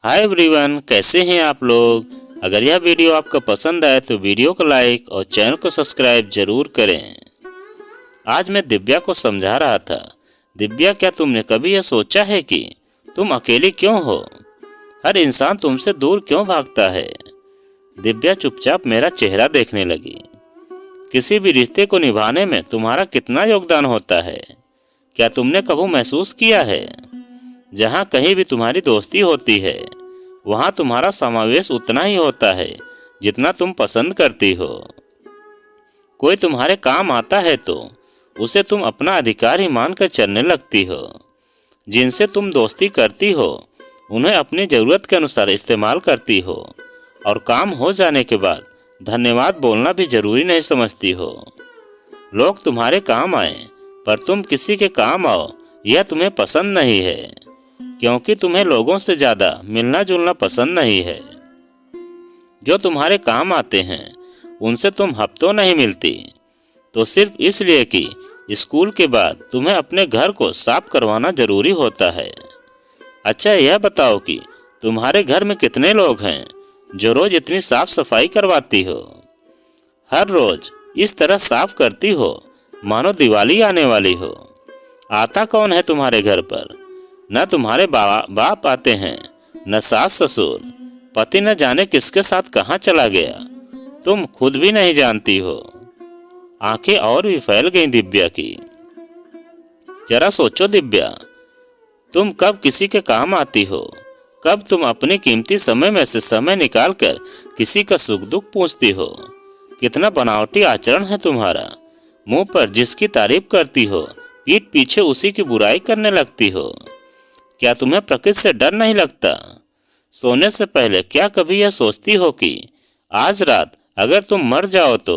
Hi everyone, कैसे हैं आप लोग। अगर यह वीडियो आपको पसंद आए तो वीडियो को लाइक और चैनल को सब्सक्राइब जरूर करें। आज मैं दिव्या को समझा रहा था। दिव्या, क्या तुमने कभी यह सोचा है कि तुम अकेली क्यों हो? हर इंसान तुमसे दूर क्यों भागता है? दिव्या चुपचाप मेरा चेहरा देखने लगी। किसी भी रिश्ते को निभाने में तुम्हारा कितना योगदान होता है, क्या तुमने कभी महसूस किया है? जहाँ कहीं भी तुम्हारी दोस्ती होती है, वहाँ तुम्हारा समावेश उतना ही होता है जितना तुम पसंद करती हो। कोई तुम्हारे काम आता है तो उसे तुम अपना अधिकार ही मानकर चलने लगती हो। जिनसे तुम दोस्ती करती हो उन्हें अपनी ज़रूरत के अनुसार इस्तेमाल करती हो, और काम हो जाने के बाद धन्यवाद बोलना भी जरूरी नहीं समझती हो। लोग तुम्हारे काम आए पर तुम किसी के काम आओ, यह तुम्हें पसंद नहीं है, क्योंकि तुम्हें लोगों से ज़्यादा मिलना जुलना पसंद नहीं है। जो तुम्हारे काम आते हैं उनसे तुम हफ्तों नहीं मिलती, तो सिर्फ इसलिए कि स्कूल के बाद तुम्हें अपने घर को साफ करवाना जरूरी होता है। अच्छा, यह बताओ कि तुम्हारे घर में कितने लोग हैं जो रोज इतनी साफ सफाई करवाती हो? हर रोज इस तरह साफ करती हो मानो दिवाली आने वाली हो। आता कौन है तुम्हारे घर पर? न तुम्हारे बाप आते हैं, न सास ससुर। पति न जाने किसके साथ कहाँ चला गया, तुम खुद भी नहीं जानती हो। आंखें और भी फैल गईं दिव्या की। जरा सोचो दिव्या, तुम कब किसी के काम आती हो? कब तुम अपने कीमती समय में से समय निकालकर किसी का सुख दुख पूछती हो? कितना बनावटी आचरण है तुम्हारा। मुंह पर जिसकी तारीफ करती हो, पीठ पीछे उसी की बुराई करने लगती हो। क्या तुम्हें प्रकृति से डर नहीं लगता? सोने से पहले क्या कभी यह सोचती हो कि आज रात अगर तुम मर जाओ तो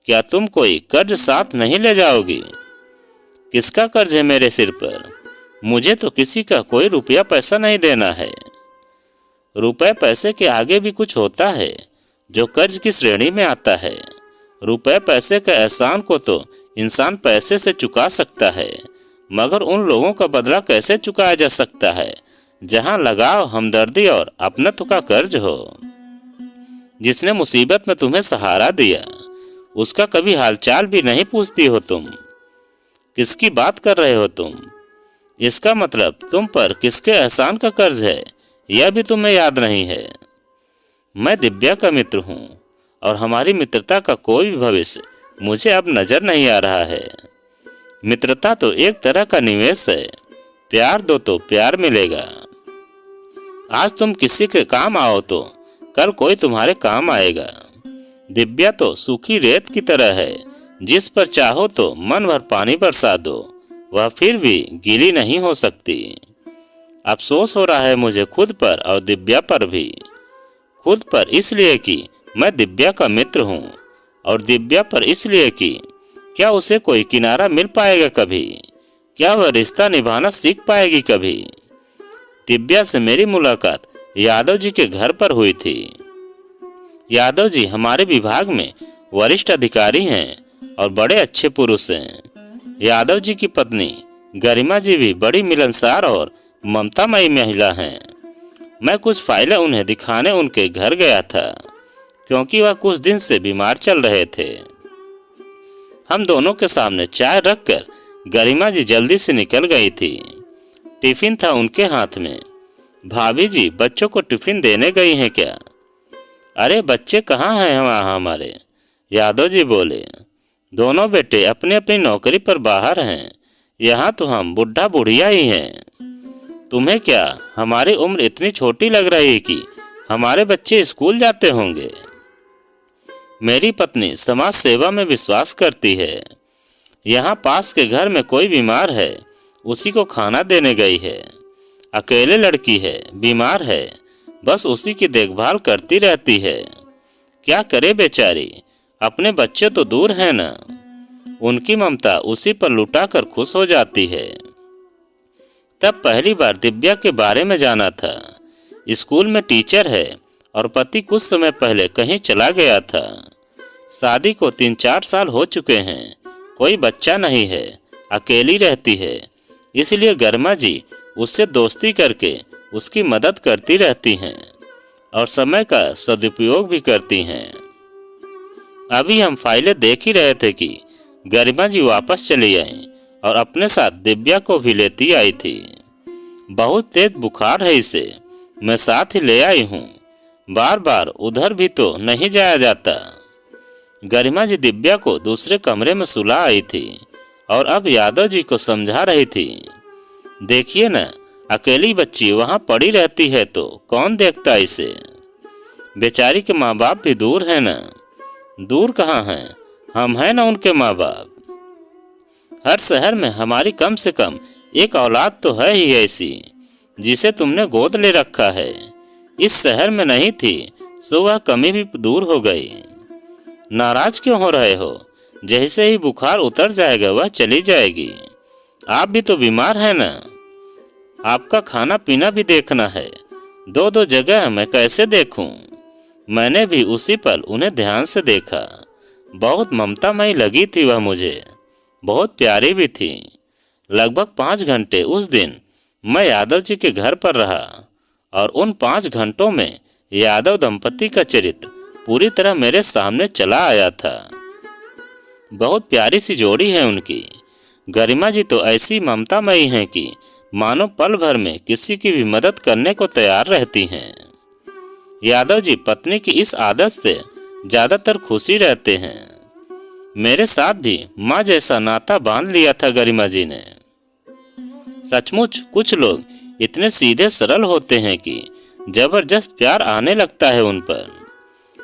क्या तुम कोई कर्ज साथ नहीं ले जाओगी? किसका कर्ज है मेरे सिर पर? मुझे तो किसी का कोई रुपया पैसा नहीं देना है। रुपए पैसे के आगे भी कुछ होता है जो कर्ज की श्रेणी में आता है। रुपए पैसे के एहसान को तो इंसान पैसे से चुका सकता है, मगर उन लोगों का बदला कैसे चुकाया जा सकता है जहां लगाव, हमदर्दी और अपनत्व का कर्ज हो। जिसने मुसीबत में तुम्हें सहारा दिया उसका कभी हालचाल भी नहीं पूछती हो तुम। किसकी बात कर रहे हो तुम? इसका मतलब तुम पर किसके एहसान का कर्ज है यह भी तुम्हें याद नहीं है। मैं दिव्या का मित्र हूँ और हमारी मित्रता का कोई भी भविष्य मुझे अब नजर नहीं आ रहा है। मित्रता तो एक तरह का निवेश है, प्यार दो तो प्यार मिलेगा। आज तुम किसी के काम आओ तो कल कोई तुम्हारे काम आएगा। दिव्या तो सूखी रेत की तरह है, जिस पर चाहो तो मन भर पानी बरसा दो, वह फिर भी गीली नहीं हो सकती। अफसोस हो रहा है मुझे खुद पर और दिव्या पर भी। खुद पर इसलिए कि मैं दिव्या का मित्र हूँ, और दिव्या पर इसलिए कि क्या उसे कोई किनारा मिल पाएगा कभी? क्या वह रिश्ता निभाना सीख पाएगी कभी? दिव्या से मेरी मुलाकात यादव जी के घर पर हुई थी। यादव जी हमारे विभाग में वरिष्ठ अधिकारी हैं और बड़े अच्छे पुरुष हैं। यादव जी की पत्नी गरिमा जी भी बड़ी मिलनसार और ममतामयी महिला हैं। मैं कुछ फाइलें उन्हें दिखाने उनके घर गया था, क्योंकि वह कुछ दिन से बीमार चल रहे थे। हम दोनों के सामने चाय रखकर गरिमा जी जल्दी से निकल गई थी। टिफिन था उनके हाथ में। भाभी जी बच्चों को टिफिन देने गई हैं क्या? अरे बच्चे कहाँ हैं वहाँ हमारे? यादव जी बोले। दोनों बेटे अपनी अपनी नौकरी पर बाहर हैं, यहाँ तो हम बुढ़ा बुढ़िया ही हैं। तुम्हें क्या हमारी उम्र इतनी छोटी लग रही है कि हमारे बच्चे स्कूल जाते होंगे? मेरी पत्नी समाज सेवा में विश्वास करती है। यहाँ पास के घर में कोई बीमार है, उसी को खाना देने गई है। अकेले लड़की है, बीमार है, बस उसी की देखभाल करती रहती है। क्या करे बेचारी, अपने बच्चे तो दूर हैं ना। उनकी ममता उसी पर लुटाकर खुश हो जाती है। तब पहली बार दिव्या के बारे में जाना था। स्कूल में टीचर है और पति कुछ समय पहले कहीं चला गया था। शादी को 3-4 साल हो चुके हैं, कोई बच्चा नहीं है, अकेली रहती है। इसलिए गरिमा जी उससे दोस्ती करके उसकी मदद करती रहती हैं और समय का सदुपयोग भी करती हैं। अभी हम फाइलें देख ही रहे थे कि गरिमा जी वापस चली आई और अपने साथ दिव्या को भी लेती आई थी। बहुत तेज बुखार है इसे, मैं साथ ही ले आई हूँ, बार बार उधर भी तो नहीं जाया जाता। गरिमा जी दिव्या को दूसरे कमरे में सुला आई थी और अब यादव जी को समझा रही थी। देखिए न, अकेली बच्ची वहाँ पड़ी रहती है तो कौन देखता इसे। बेचारी के माँ बाप भी दूर है न। दूर कहाँ हैं, हम हैं न उनके माँ बाप। हर शहर में हमारी कम से कम एक औलाद तो है ही ऐसी जिसे तुमने गोद ले रखा है। इस शहर में नहीं थी सो वह कमी भी दूर हो गई। नाराज क्यों हो रहे हो? जैसे ही बुखार उतर जाएगा वह चली जाएगी। आप भी तो बीमार हैं ना, आपका खाना पीना भी देखना है। दो दो जगह मैं कैसे देखूं? मैंने भी उसी पल उन्हें ध्यान से देखा। बहुत ममतामयी लगी थी वह मुझे, बहुत प्यारी भी थी। लगभग 5 घंटे उस दिन मैं यादव जी के घर पर रहा और उन 5 घंटों में यादव दंपति का चरित्र पूरी तरह मेरे सामने चला आया था। बहुत प्यारी सी जोड़ी है उनकी। गरिमा जी तो ऐसी ममतामयी हैं कि मानो पल भर में किसी की भी मदद करने को तैयार रहती हैं। यादव जी पत्नी की इस आदत से ज्यादातर खुशी रहते हैं। मेरे साथ भी माँ जैसा नाता बांध लिया था गरिमा जी ने। सचमुच कुछ लोग इतने सीधे सरल होते हैं कि जबरदस्त प्यार आने लगता है उन पर।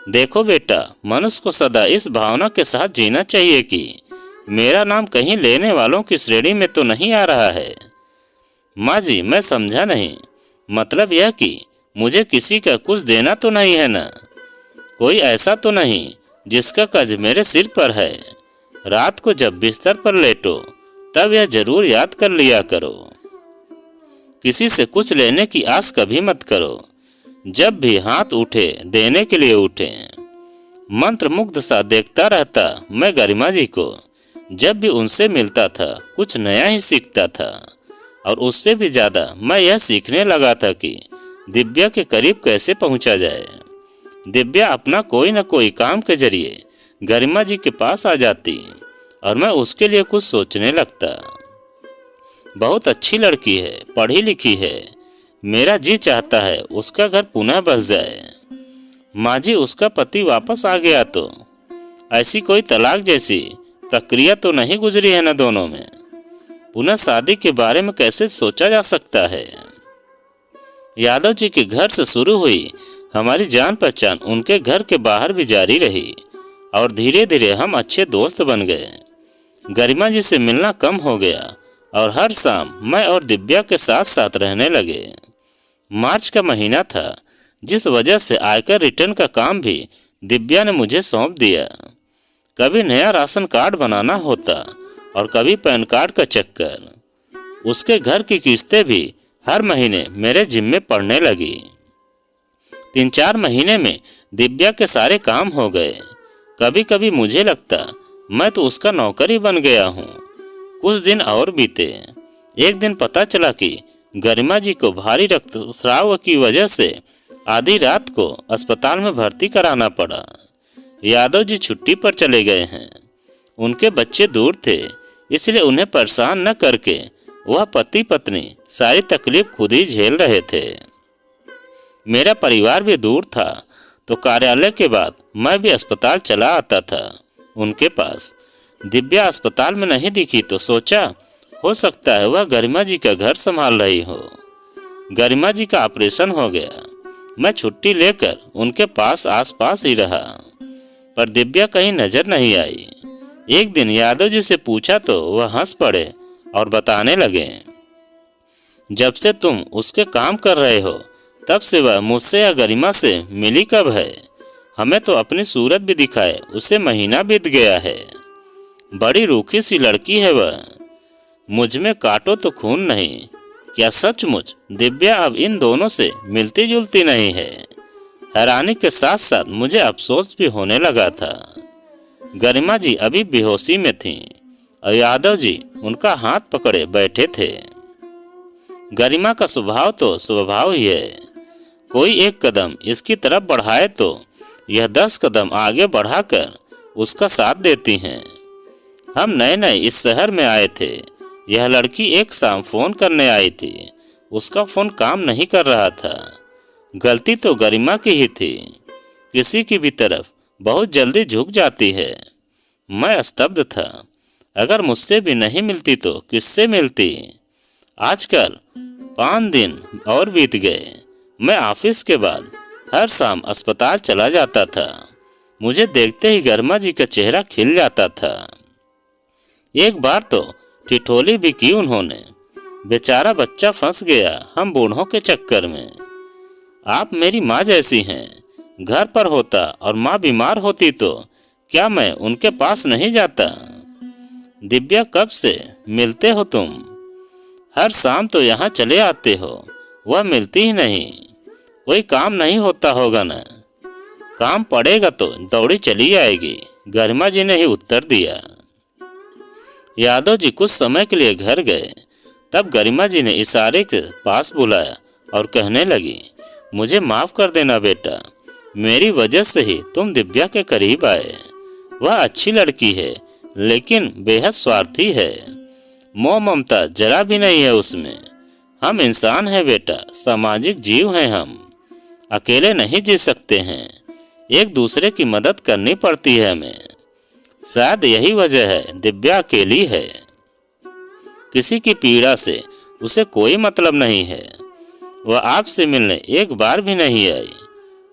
देखो बेटा, मनुष्य को सदा इस भावना के साथ जीना चाहिए कि मेरा नाम कहीं लेने वालों की श्रेणी में तो नहीं आ रहा है। माँ जी, मैं समझा नहीं। मतलब यह कि मुझे किसी का कुछ देना तो नहीं है ना? कोई ऐसा तो नहीं जिसका कर्ज मेरे सिर पर है। रात को जब बिस्तर पर लेटो तब यह जरूर याद कर लिया करो। किसी से कुछ लेने की आस कभी मत करो। जब भी हाथ उठे देने के लिए उठे। मंत्र मुग्ध सा देखता रहता मैं गरिमा जी को। जब भी उनसे मिलता था कुछ नया ही सीखता था और उससे भी ज्यादा मैं यह सीखने लगा था कि दिव्या के करीब कैसे पहुंचा जाए। दिव्या अपना कोई न कोई काम के जरिए गरिमा जी के पास आ जाती और मैं उसके लिए कुछ सोचने लगता। बहुत अच्छी लड़की है, पढ़ी लिखी है। मेरा जी चाहता है उसका घर पुनः बस जाए। माँ जी, उसका पति वापस आ गया तो ऐसी कोई तलाक जैसी प्रक्रिया तो नहीं गुजरी है ना दोनों में? पुनः शादी के बारे में कैसे सोचा जा सकता है? यादव जी के घर से शुरू हुई हमारी जान पहचान उनके घर के बाहर भी जारी रही और धीरे धीरे हम अच्छे दोस्त बन गए। गरिमा जी से मिलना कम हो गया और हर शाम मैं और दिव्या के साथ साथ रहने लगे। मार्च का महीना था, जिस वजह से आयकर रिटर्न का काम भी दिव्या ने मुझे सौंप दिया। कभी नया राशन कार्ड बनाना होता और कभी पैन कार्ड का चक्कर। उसके घर की किस्तें भी हर महीने मेरे जिम्मे पड़ने लगी। 3-4 महीने में दिव्या के सारे काम हो गए। कभी कभी मुझे लगता मैं तो उसका नौकर ही बन गया हूँ। कुछ दिन और बीते। एक दिन पता चला कि गरिमा जी को भारी रक्तस्राव की वजह से आधी रात को अस्पताल में भर्ती कराना पड़ा। यादव जी छुट्टी पर चले गए हैं। उनके बच्चे दूर थे, इसलिए उन्हें परेशान न करके वह पति पत्नी सारी तकलीफ खुद ही झेल रहे थे। मेरा परिवार भी दूर था तो कार्यालय के बाद मैं भी अस्पताल चला आता था उनके पास। दिव्या अस्पताल में नहीं दिखी तो सोचा हो सकता है वह गरिमा जी का घर संभाल रही हो। गरिमा जी का ऑपरेशन हो गया। मैं छुट्टी लेकर उनके पास आसपास ही रहा, पर दिव्या कहीं नजर नहीं आई। एक दिन यादव जी से पूछा तो वह हंस पड़े और बताने लगे, जब से तुम उसके काम कर रहे हो तब से वह मुझसे या गरिमा से मिली कब है? हमें तो अपनी सूरत भी दिखाए उसे महीना बीत गया है। बड़ी रूखी सी लड़की है वह। मुझ में काटो तो खून नहीं। क्या सचमुच दिव्या अब इन दोनों से मिलती जुलती नहीं है? हैरानी के साथ साथ मुझे अफसोस भी होने लगा था। गरिमा जी अभी बेहोशी में थीं और यादव जी उनका हाथ पकड़े बैठे थे। गरिमा का स्वभाव तो स्वभाव ही है। कोई एक कदम इसकी तरफ बढ़ाए तो यह 10 कदम आगे बढ़ाकर उसका साथ देती हैं। हम नए नए इस शहर में आए थे। यह लड़की एक शाम फोन करने आई थी। उसका फोन काम नहीं कर रहा था। गलती तो गरिमा की ही थी। किसी की भी तरफ बहुत जल्दी झुक जाती है। मैं स्तब्ध था। अगर मुझसे भी नहीं मिलती तो किससे मिलती। आजकल 5 दिन और बीत गए। मैं ऑफिस के बाद हर शाम अस्पताल चला जाता था। मुझे देखते ही गरिमा जी का चेहरा खिल जाता था। एक बार तो ठिठोली भी की उन्होंने। बेचारा बच्चा फंस गया हम बूढ़ों के चक्कर में। आप मेरी माँ जैसी हैं। घर पर होता और माँ बीमार होती तो क्या मैं उनके पास नहीं जाता। दिव्या, कब से मिलते हो तुम? हर शाम तो यहाँ चले आते हो, वह मिलती ही नहीं। कोई काम नहीं होता होगा ना? काम पड़ेगा तो दौड़ी चली आएगी, गरिमा जी ने ही उत्तर दिया। यादव जी कुछ समय के लिए घर गए। तब गरिमा जी ने इशारे के पास बुलाया और कहने लगी, मुझे माफ कर देना बेटा, मेरी वजह से ही तुम दिव्या के करीब आए। वह अच्छी लड़की है लेकिन बेहद स्वार्थी है। मोह ममता जरा भी नहीं है उसमें। हम इंसान हैं बेटा, सामाजिक जीव हैं हम। अकेले नहीं जी सकते हैं, एक दूसरे की मदद करनी पड़ती है हमें। शायद यही वजह है दिव्या अकेली है। किसी की पीड़ा से उसे कोई मतलब नहीं है। वह आपसे मिलने एक बार भी नहीं आई।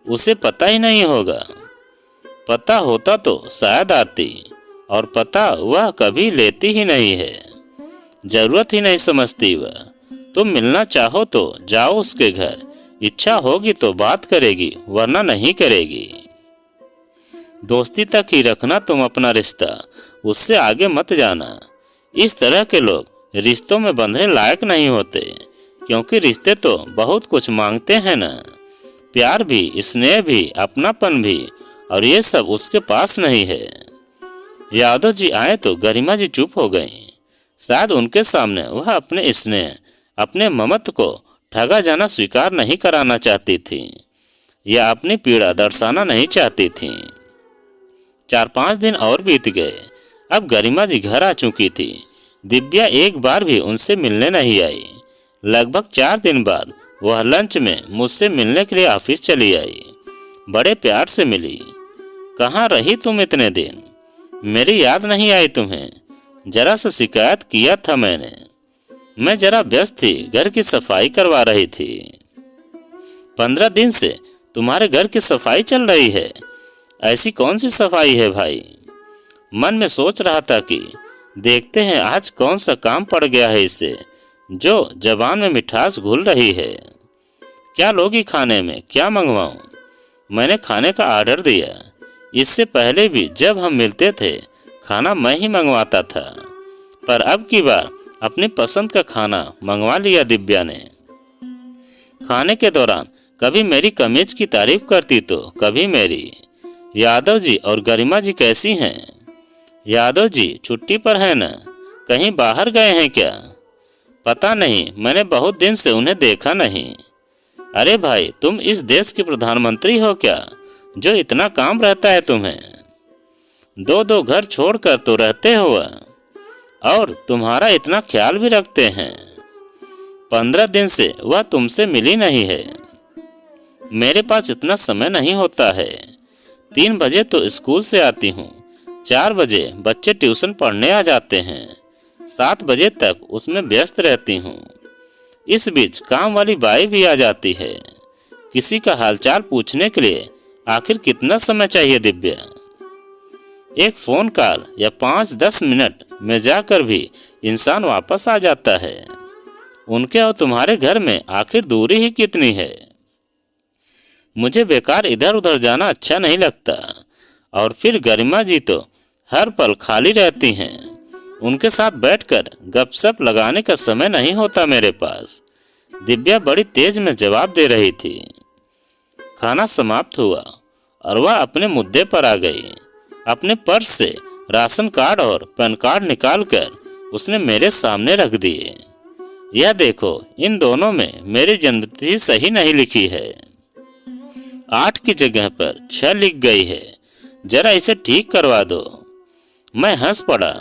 उसे पता ही नहीं होगा। पता होता तो शायद आती, और पता वह कभी लेती ही नहीं है। जरूरत ही नहीं समझती वह। तुम मिलना चाहो तो जाओ उसके घर। इच्छा होगी तो बात करेगी, वरना नहीं करेगी। दोस्ती तक ही रखना तुम अपना रिश्ता, उससे आगे मत जाना। इस तरह के लोग रिश्तों में बंधने लायक नहीं होते, क्योंकि रिश्ते तो बहुत कुछ मांगते हैं ना। प्यार भी, स्नेह भी, अपनापन भी, और ये सब उसके पास नहीं है। यादव जी आए तो गरिमा जी चुप हो गईं। शायद उनके सामने वह अपने स्नेह, अपने ममत्व को ठगा जाना स्वीकार नहीं कराना चाहती थी, या अपनी पीड़ा दर्शाना नहीं चाहती थी। 4-5 दिन और बीत गए। अब गरिमा जी घर आ चुकी थी। दिव्या एक बार भी उनसे मिलने नहीं आई। लगभग 4 दिन बाद वह लंच में मुझसे मिलने के लिए ऑफिस चली आई। बड़े प्यार से मिली। कहाँ रही तुम इतने दिन? मेरी याद नहीं आई तुम्हें? जरा सा शिकायत किया था मैंने। मैं जरा व्यस्त थी, घर की सफाई करवा रही थी। 15 दिन से तुम्हारे घर की सफाई चल रही है? ऐसी कौन सी सफाई है भाई? मन में सोच रहा था कि देखते हैं आज कौन सा काम पड़ गया है इसे, जो जबान में मिठास घुल रही है। क्या लोगी खाने में? क्या मंगवाऊं? मैंने खाने का ऑर्डर दिया। इससे पहले भी जब हम मिलते थे खाना मैं ही मंगवाता था, पर अब की बार अपनी पसंद का खाना मंगवा लिया दिव्या ने। खाने के दौरान कभी मेरी कमीज की तारीफ करती तो कभी मेरी। यादव जी और गरिमा जी कैसी हैं? यादव जी छुट्टी पर हैं ना? कहीं बाहर गए हैं क्या? पता नहीं, मैंने बहुत दिन से उन्हें देखा नहीं। अरे भाई, तुम इस देश के प्रधानमंत्री हो क्या, जो इतना काम रहता है तुम्हें? 2-2 घर छोड़कर तो रहते हो, और तुम्हारा इतना ख्याल भी रखते हैं। 15 दिन से वह तुमसे मिली नहीं है। मेरे पास इतना समय नहीं होता है। 3 बजे तो स्कूल से आती हूँ, 4 बजे बच्चे ट्यूशन पढ़ने आ जाते हैं, 7 बजे तक उसमें व्यस्त रहती हूँ। इस बीच काम वाली बाई भी आ जाती है। किसी का हालचाल पूछने के लिए आखिर कितना समय चाहिए दिव्या? एक फोन कॉल या 5-10 मिनट में जाकर भी इंसान वापस आ जाता है। उनके और तुम्हारे घर में आखिर दूरी ही कितनी है? मुझे बेकार इधर उधर जाना अच्छा नहीं लगता। और फिर गरिमा जी तो हर पल खाली रहती हैं। उनके साथ बैठकर गपशप लगाने का समय नहीं होता मेरे पास। दिव्या बड़ी तेज में जवाब दे रही थी। खाना समाप्त हुआ और वह अपने मुद्दे पर आ गई। अपने पर्स से राशन कार्ड और पैन कार्ड निकालकर उसने मेरे सामने रख दिए। यह देखो, इन दोनों में मेरी जन्मतिथि सही नहीं लिखी है। 8 की जगह पर 6 लिख गई है। जरा इसे ठीक करवा दो। मैं हंस पड़ा।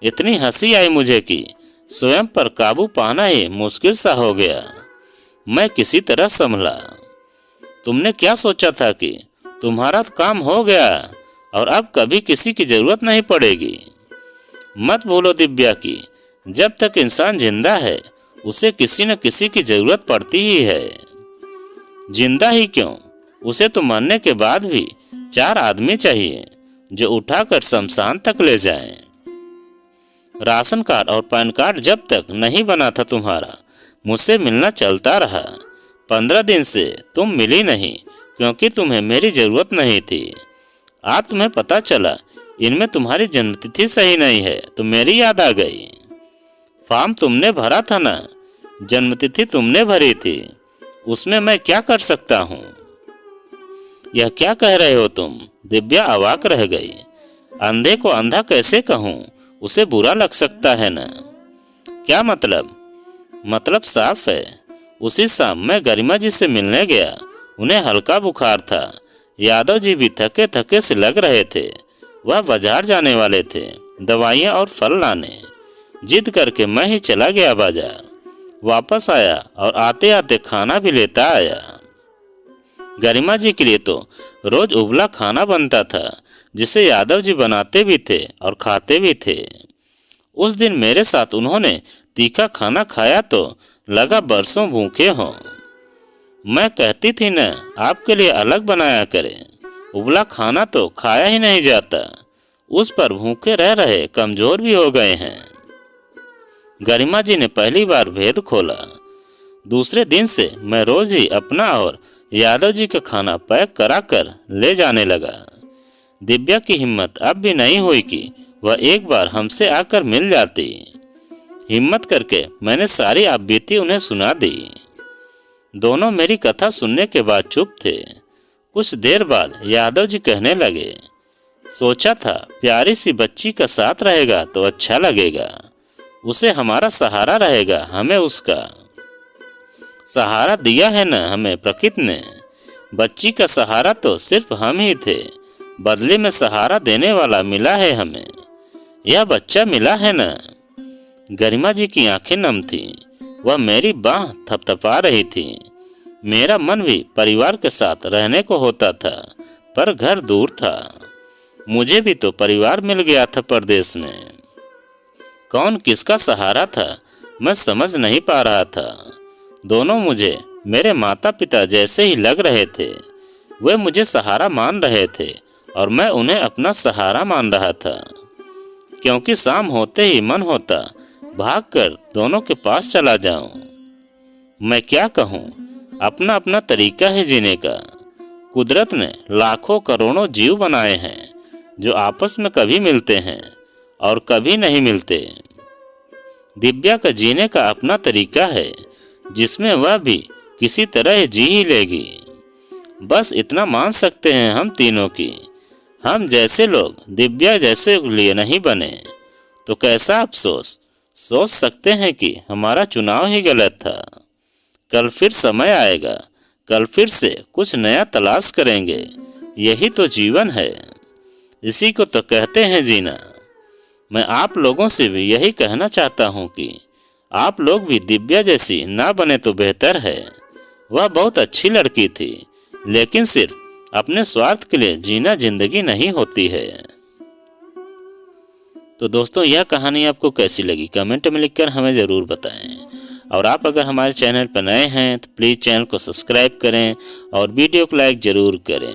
इतनी हंसी आई मुझे कि स्वयं पर काबू पाना ही मुश्किल सा हो गया। मैं किसी तरह संभला। तुमने क्या सोचा था कि तुम्हारा काम हो गया और अब कभी किसी की जरूरत नहीं पड़ेगी? मत भूलो दिव्या कि जब तक इंसान जिंदा है उसे किसी न किसी की जरूरत पड़ती ही है। जिंदा ही क्यों, उसे तो मरने के बाद भी 4 आदमी चाहिए जो उठाकर शमशान तक ले जाएं। राशन कार्ड और पैन कार्ड जब तक नहीं बना था तुम्हारा, मुझसे मिलना चलता रहा। 15 दिन से तुम मिली नहीं क्योंकि तुम्हें मेरी जरूरत नहीं थी। आज तुम्हें पता चला इनमें तुम्हारी जन्मतिथि सही नहीं है तो मेरी याद आ गई। फॉर्म तुमने भरा था ना, जन्मतिथि तुमने भरी थी, उसमें मैं क्या कर सकता हूँ? यह क्या कह रहे हो तुम? दिव्या अवाक रह गई। अंधे को अंधा कैसे कहूँ, उसे बुरा लग सकता है ना। क्या मतलब? मतलब साफ है। उसी शाम मैं गरिमा जी से मिलने गया। उन्हें हल्का बुखार था। यादव जी भी थके थके से लग रहे थे। वह बाजार जाने वाले थे, दवाइयाँ और फल लाने। जिद करके मैं ही चला गया बाजार। वापस आया और आते आते खाना भी लेता आया। गरिमा जी के लिए तो रोज उबला खाना बनता था जिसे यादव जी बनाते भी थे और खाते भी थे। उस दिन मेरे साथ उन्होंने तीखा खाना खाया तो लगा बरसों भूखे हों। मैं कहती थी न आपके लिए अलग बनाया करें। उबला खाना तो खाया ही नहीं जाता। उस पर भूखे रह रहे कमजोर भी हो गए हैं। गरिमा जी ने पहली बार भेद खोला। दूसरे दिन से मैं रोज ही अपना और यादव जी का खाना पैक करा कर ले जाने लगा। दिव्या की हिम्मत अब भी नहीं हुई कि वह एक बार हमसे आकर मिल जाती। हिम्मत करके मैंने सारी आपबीती उन्हें सुना दी। दोनों मेरी कथा सुनने के बाद चुप थे। कुछ देर बाद यादव जी कहने लगे, सोचा था प्यारी सी बच्ची का साथ रहेगा तो अच्छा लगेगा। उसे हमारा सहारा रहेगा, हमें उसका सहारा दिया है न हमें प्रकृति ने। बच्ची का सहारा तो सिर्फ हम ही थे, बदले में सहारा देने वाला मिला है हमें। यह बच्चा मिला है न। गरिमा जी की आंखें नम थीं। वह मेरी बाह थपथपा रही थी। मेरा मन भी परिवार के साथ रहने को होता था, पर घर दूर था। मुझे भी तो परिवार मिल गया था परदेश में। कौन किसका सहारा था मैं समझ नहीं पा रहा था। दोनों मुझे मेरे माता पिता जैसे ही लग रहे थे। वे मुझे सहारा मान रहे थे और मैं उन्हें अपना सहारा मान रहा था। क्योंकि शाम होते ही मन होता भागकर दोनों के पास चला जाऊं। मैं क्या कहूं, अपना अपना तरीका है जीने का। कुदरत ने लाखों करोड़ों जीव बनाए हैं जो आपस में कभी मिलते हैं और कभी नहीं मिलते। दिव्या का जीने का अपना तरीका है जिसमें वह भी किसी तरह जी ही लेगी। बस इतना मान सकते हैं हम तीनों की हम जैसे लोग दिव्या जैसे लिए नहीं बने तो कैसा अफसोस। सोच सकते हैं कि हमारा चुनाव ही गलत था। कल फिर समय आएगा, कल फिर से कुछ नया तलाश करेंगे। यही तो जीवन है, इसी को तो कहते हैं जीना। मैं आप लोगों से भी यही कहना चाहता हूँ कि आप लोग भी दिव्या जैसी ना बने तो बेहतर है। वह बहुत अच्छी लड़की थी, लेकिन सिर्फ अपने स्वार्थ के लिए जीना जिंदगी नहीं होती है। तो दोस्तों, यह कहानी आपको कैसी लगी कमेंट में लिखकर हमें ज़रूर बताएं। और आप अगर हमारे चैनल पर नए हैं तो प्लीज़ चैनल को सब्सक्राइब करें और वीडियो को लाइक ज़रूर करें।